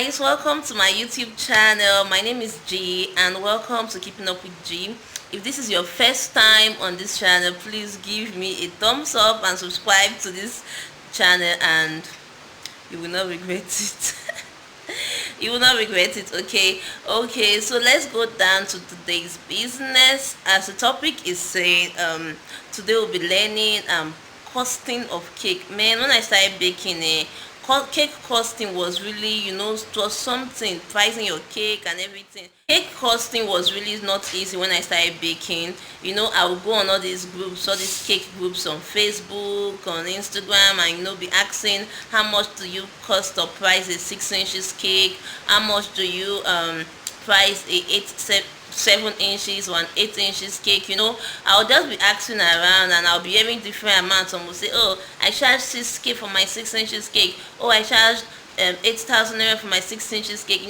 guys, welcome to my YouTube channel. My name is G and welcome to Keeping Up with G. If this is your first time on this channel, please give me a thumbs up and subscribe to this channel and you will not regret it. You will not regret it. Okay, so let's go down to today's business. As the topic is saying, today we'll be learning costing of cake. Man, when I started baking cake costing was really, it was something, pricing your cake and everything. Cake costing was really not easy when I started baking. I would go on all these groups, all these cake groups on Facebook, on Instagram, and be asking how much do you cost or price a 6 inches cake, how much do you price a 7 inches or an 8 inches cake. I'll just be asking around and I'll be hearing different amounts. Some will say, oh, I charge 6K for my 6 inches cake. Oh, I charge 8,000 naira for my 6 inches cake.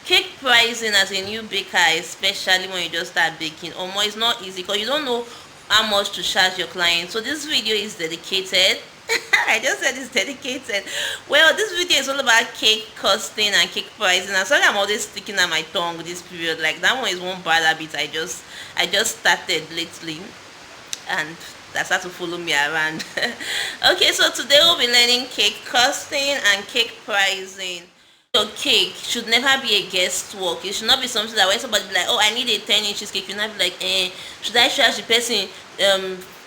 Cake pricing as a new baker, especially when you just start baking, it's not easy because you don't know how much to charge your client. So this video is dedicated. I just said it's dedicated. Well, this video is all about cake costing and cake pricing. I'm sorry I'm always sticking at my tongue this period. Like, that one is one bad habit I just started lately, and that's how to follow me around. Okay, so today we'll be learning cake costing and cake pricing. Your cake should never be a guesswork. It should not be something that when somebody be like, oh, I need a 10 inches cake, you'll not be like, should I charge the person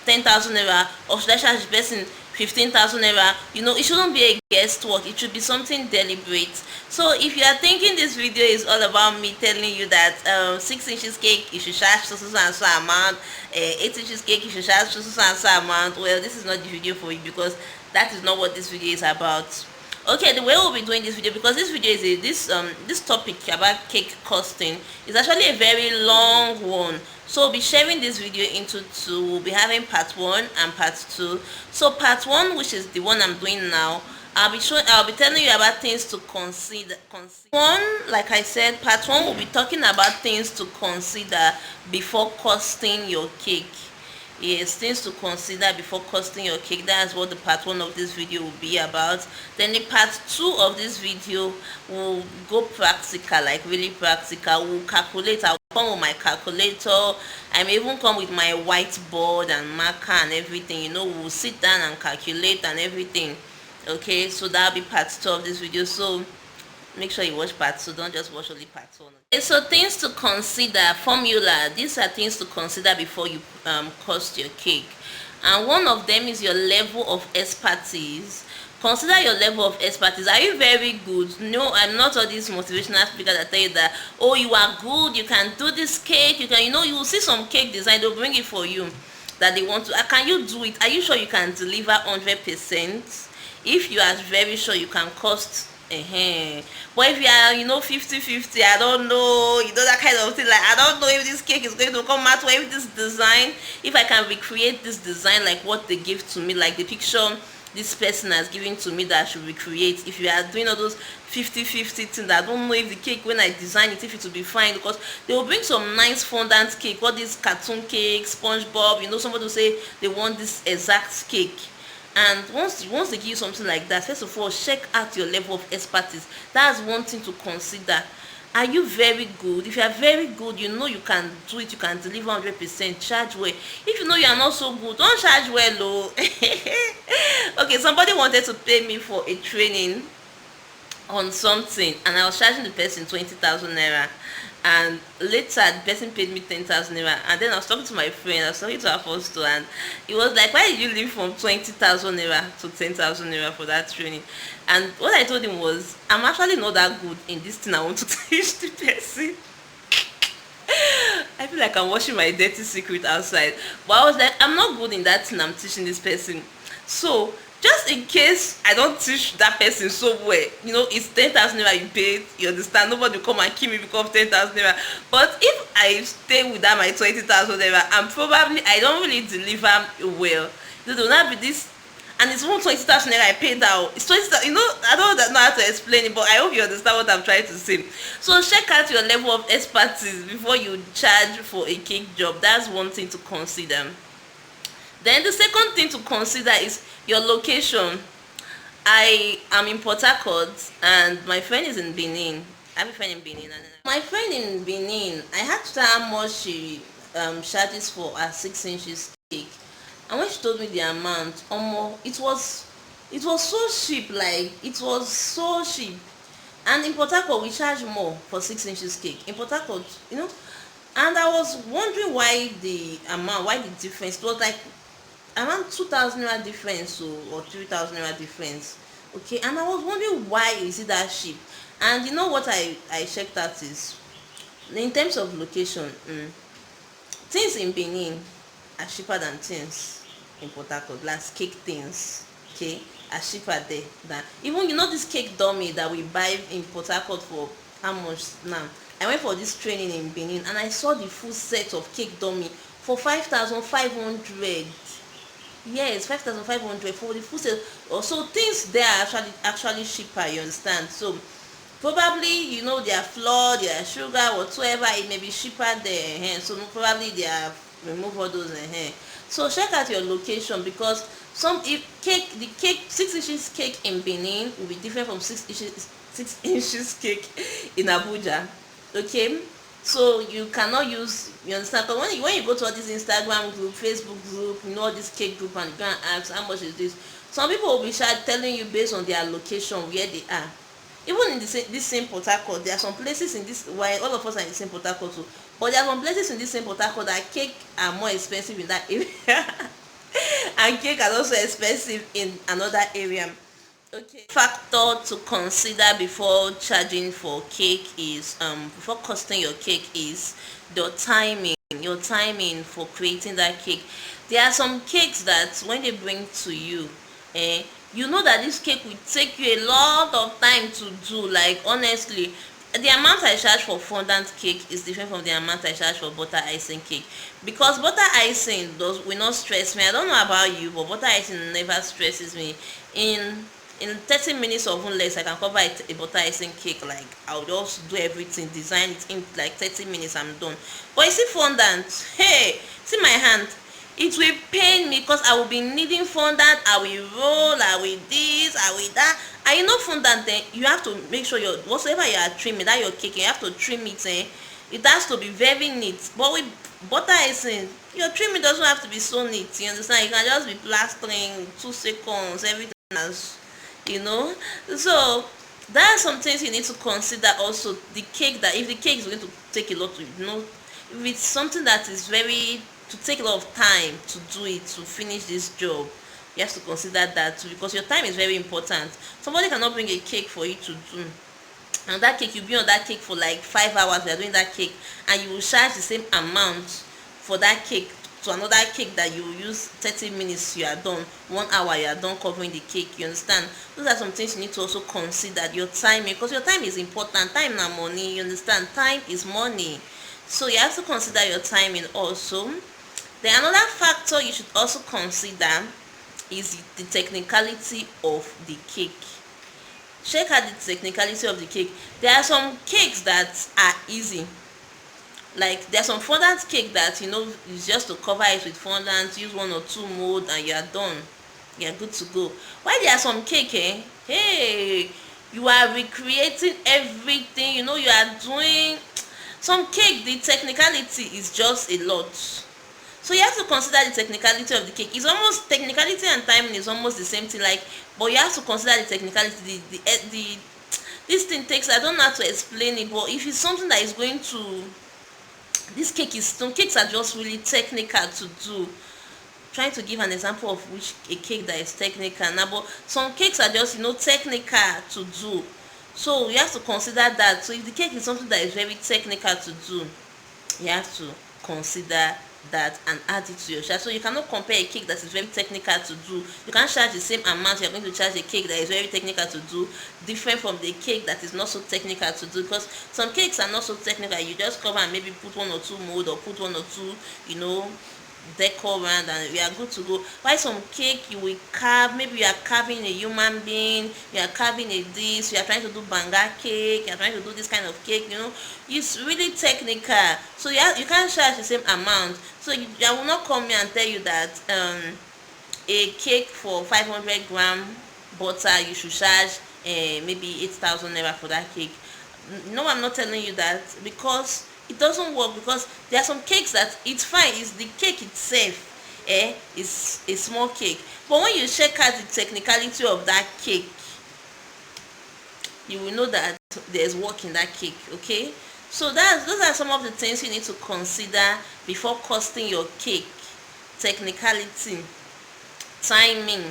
10,000 naira, or should I charge the person 15,000 naira? It shouldn't be a guesswork. It should be something deliberate. So if you are thinking this video is all about me telling you that 6 inches cake you should charge so and so amount, 8 inches cake you should charge so and so amount, well, this is not the video for you, because that is not what this video is about. Okay, the way we'll be doing this video, because this video is this topic about cake costing is actually a very long one. So we'll be sharing this video into two. We'll be having part 1 and part 2. So part 1, which is the one I'm doing now, I'll be telling you about things to consider. Like I said, part 1 will be talking about things to consider before costing your cake. Yes, things to consider before costing your cake. That's what the part 1 of this video will be about. Then the part 2 of this video will go practical, like really practical. We'll calculate. I'll come with my calculator. I may even come with my whiteboard and marker and everything. We'll sit down and calculate and everything. Okay, so that'll be part 2 of this video. So make sure you watch part 2. Don't just watch only part 1. Okay, so things to consider, formula. These are things to consider before you cost your cake. And one of them is your level of expertise. Consider your level of expertise. Are you very good? No, I'm not all these motivational speakers that tell you that, oh, you are good, you can do this cake, you can, you will see some cake design, they'll bring it for you that they want to. Can you do it? Are you sure you can deliver 100%? If you are very sure you can cost, but if you are 50-50, I don't know, that kind of thing, like I don't know if this cake is going to come out, or if this design, if I can recreate this design like what they give to me, like the picture this person has given to me that I should recreate. If you are doing all those 50-50 things, I don't know if the cake, when I design it, if it will be fine, because they will bring some nice fondant cake, all these cartoon cakes, SpongeBob, somebody will say they want this exact cake. And once they give you something like that, first of all, check out your level of expertise. That's one thing to consider. Are you very good? If you are very good, you can do it, you can deliver 100%, charge well. If you are not so good, don't charge well, though. Okay, somebody wanted to pay me for a training on something, and I was charging the person 20,000 naira. And later the person paid me 10,000 naira, and then I was talking to my friend, I was talking to her first too, and he was like, why did you leave from 20,000 naira to 10,000 naira for that training? And what I told him was, I'm actually not that good in this thing I want to teach the person. I feel like I'm washing my dirty secret outside, but I was like, I'm not good in that thing I'm teaching this person. So just in case I don't teach that person so well, it's 10,000 naira you paid, you understand? Nobody will come and kill me because of 10,000 naira. But if I stay without my 20,000 naira, I don't really deliver well. There will not be this, and it's 20,000 naira I paid out. It's 20,000. I don't know how to explain it, but I hope you understand what I'm trying to say. So check out your level of expertise before you charge for a cake job. That's one thing to consider. Then the second thing to consider is your location. I am in Port Harcourt and my friend is in Benin. I have a friend in Benin. And my friend in Benin, I had to tell her how much she charges for a 6 inches cake. And when she told me the amount, it was so cheap, like it was so cheap. And in Port Harcourt, we charge more for 6 inches cake. In Port Harcourt, and I was wondering why the difference. It was like around 2,000 naira difference, or 3,000 naira difference. Okay, and I was wondering why is it that cheap. And you know what I checked out is, in terms of location, things in Benin are cheaper than things in Port Harcourt. Like cake things, okay, are cheaper there than even this cake dummy that we buy in Port Harcourt for how much now. I went for this training in Benin and I saw the full set of cake dummy for 5,500. Yes, 5,500 for the full set. Also, things there are actually cheaper. You understand? So probably their flour, their sugar, whatsoever, it may be cheaper there. So probably they have removed all those. So check out your location, because the cake 6 inches cake in Benin will be different from 6 inches cake in Abuja. Okay, so you cannot use, you understand? Because when you go to all this Instagram group, Facebook group, all this cake group, and you can ask how much is this, some people will be telling you based on their location where they are. Even in this same Port Harcourt, there are some places in this, while all of us are in the same Port Harcourt too, but there are some places in this same Port Harcourt that cake are more expensive in that area and cake are also expensive in another area. Okay, factor to consider before charging for cake is before costing your cake is your timing for creating that cake. There are some cakes that when they bring to you, you know that this cake will take you a lot of time to do. Like, honestly, the amount I charge for fondant cake is different from the amount I charge for butter icing cake, because butter icing will not stress me. I don't know about you, but butter icing never stresses me. In 30 minutes or even less, I can cover a butter icing cake. Like, I'll just do everything, design it in like 30 minutes, I'm done. But you see fondant, hey, see my hand, it will pain me because I will be needing fondant. I will roll, I will this, I will that. And fondant, you have to make sure your whatsoever you are trimming, that your cake, you have to trim it. It has to be very neat. But with butter icing, your trimming doesn't have to be so neat. You understand? You can just be plastering 2 seconds, everything else. So there are some things you need to consider also. The cake, that if the cake is going to take a lot to, if it's something that is very to take a lot of time to do it, to finish this job, you have to consider that too, because your time is very important. Somebody cannot bring a cake for you to do, and that cake, you'll be on that cake for like 5 hours. We are doing that cake, and you will charge the same amount for that cake to another cake that you will use 30 minutes, you are done. 1 hour, you are done covering the cake. You understand? Those are some things you need to also consider. Your timing, because your time is important. Time na money. You understand? Time is money, so you have to consider your timing also. Then another factor you should also consider is the technicality of the cake. Check out the technicality of the cake. There are some cakes that are easy. Like, there's some fondant cake that is just to cover it with fondant, use 1 or 2 mold, and you are done. You are good to go. While there are some cake, hey, you are recreating everything. You are doing some cake. The technicality is just a lot. So you have to consider the technicality of the cake. It's almost, technicality and timing is almost the same thing. Like, but you have to consider the technicality. The this thing takes, I don't know how to explain it, but if it's something that is going to, some cakes are just really technical to do. Trying to give an example of which a cake that is technical now, but some cakes are just technical to do. So you have to consider that. So if the cake is something that is very technical to do, you have to consider that and add it to your charge. So you cannot compare a cake that is very technical to do. You can't charge the same amount you're going to charge a cake that is very technical to do, different from the cake that is not so technical to do. Because some cakes are not so technical. You just cover and maybe put 1 or 2 mold, or put 1 or 2 decor around, and we are good to go. While some cake you will carve, maybe you are carving a human being, you are carving a this, you are trying to do banga cake, you are trying to do this kind of cake, it's really technical. So you can't charge the same amount. So I will not come here and tell you that a cake for 500 gram butter, you should charge maybe 8,000 naira for that cake. No, I'm not telling you that, because it doesn't work. Because there are some cakes that it's fine, it's the cake itself, is a small cake, but when you check out the technicality of that cake, you will know that there's work in that cake. Okay, so those are some of the things you need to consider before costing your cake: technicality, timing,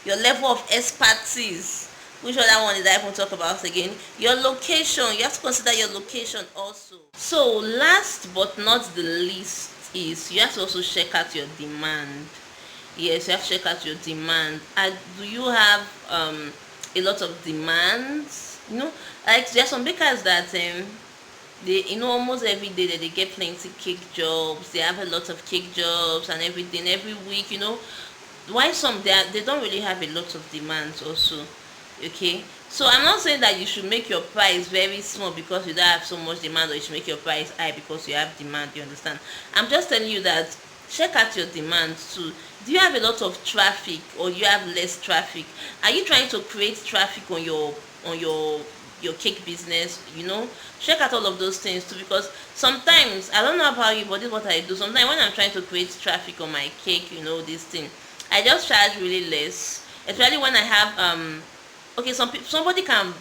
your level of expertise. Which other one did I even talk about again? Your location. You have to consider your location also. So last but not the least is you have to also check out your demand. Yes, you have to check out your demand. Do you have a lot of demands? Like there are some bakers that they, almost every day that they get plenty cake jobs. They have a lot of cake jobs and everything every week. Why some they don't really have a lot of demands also. Okay, so I'm not saying that you should make your price very small because you don't have so much demand, or you should make your price high because you have demand. You understand? I'm just telling you that check out your demand too. Do you have a lot of traffic, or you have less traffic? Are you trying to create traffic on your cake business? Check out all of those things too, because sometimes, I don't know about you, but this is what I do. Sometimes when I'm trying to create traffic on my cake, this thing, I just charge really less, especially when I have okay, somebody can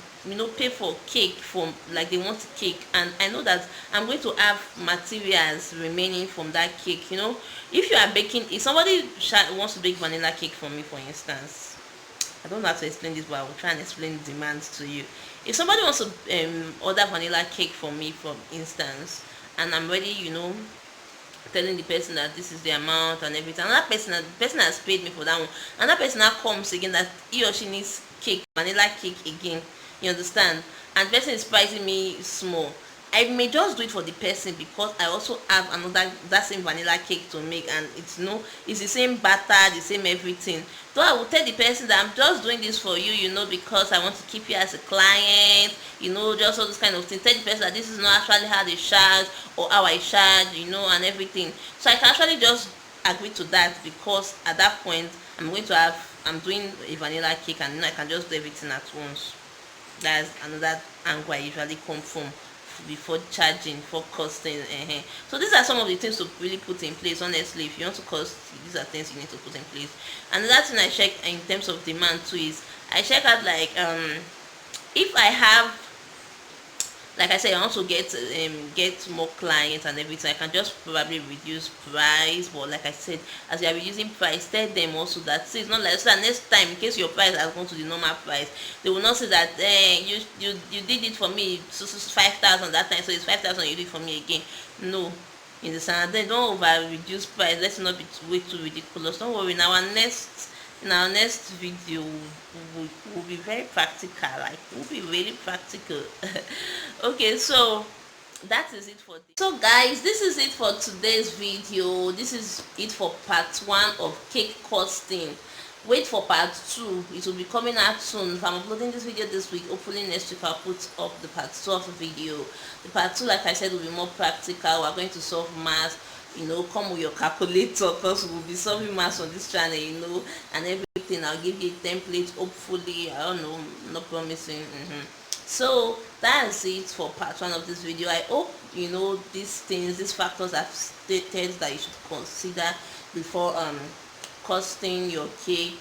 pay for cake, for like they want cake, and I know that I'm going to have materials remaining from that cake. If you are baking, if somebody wants to bake vanilla cake for me, for instance, I don't know how to explain this, but I will try and explain demands to you. If somebody wants to order vanilla cake for me, for instance, and I'm ready, telling the person that this is the amount and everything, another person, the person has paid me for that one, another person now comes again that he or she needs cake, vanilla cake again, you understand, and the person is pricing me small, I may just do it for the person, because I also have another that same vanilla cake to make, and it's the same batter, the same everything. So I will tell the person that I'm just doing this for you, because I want to keep you as a client, just all this kind of thing. Tell the person that this is not actually how they charge, or how I charge, and everything. So I can actually just agree to that, because at that point I'm doing a vanilla cake, and I can just do everything at once. That's another angle I usually come from before charging, for costing. So these are some of the things to really put in place. Honestly, if you want to cost, these are things you need to put in place. Another thing I check in terms of demand too is I check out, like, if I have, like I said, I want to get more clients and everything, I can just probably reduce price. But like I said, as you are reducing price, tell them also that, see, it's not like, so that next time, in case your price has gone to the normal price, they will not say that you did it for me, so 5,000 that time, so it's 5,000 you did for me again. No, in the standard, then don't over reduce price. Let's not be way too ridiculous. Don't worry. In our next video, we'll be very practical. Like, we'll be really practical. Okay, so that is it for this. So guys, this is it for today's video. This is it for part 1 of cake costing. Wait for part 2. It will be coming out soon. If I'm uploading this video this week, hopefully next week I'll put up the part 2 of the video. The part 2, like I said, will be more practical. We're going to solve math. Come with your calculator, because we'll be solving maths on this channel, and everything. I'll give you a template, hopefully. I don't know, not promising. So that's it for part 1 of this video. I hope these factors I've stated that you should consider before costing your cake.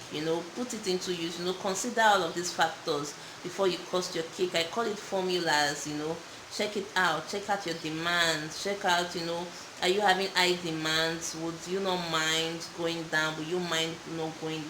Put it into use. Consider all of these factors before you cost your cake. I call it formulas. Check it out. Check out your demands. Check out, are you having high demands? Would you not mind going down? Would you mind not going?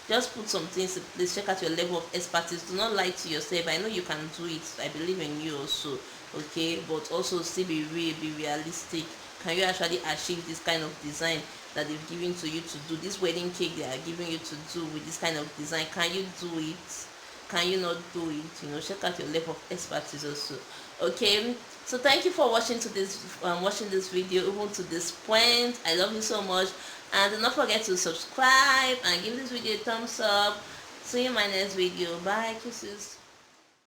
Just put some things in place. Check out your level of expertise. Do not lie to yourself. I know you can do it. I believe in you also. Okay, but also still be real, be realistic. Can you actually achieve this kind of design that they've given to you to do? This wedding cake they are giving you to do with this kind of design, can you do it? Can you not do it? Check out your level of expertise also. Okay, so thank you for watching this video even to this point. I love you so much, and do not forget to subscribe and give this video a thumbs up. See you in my next video. Bye, kisses.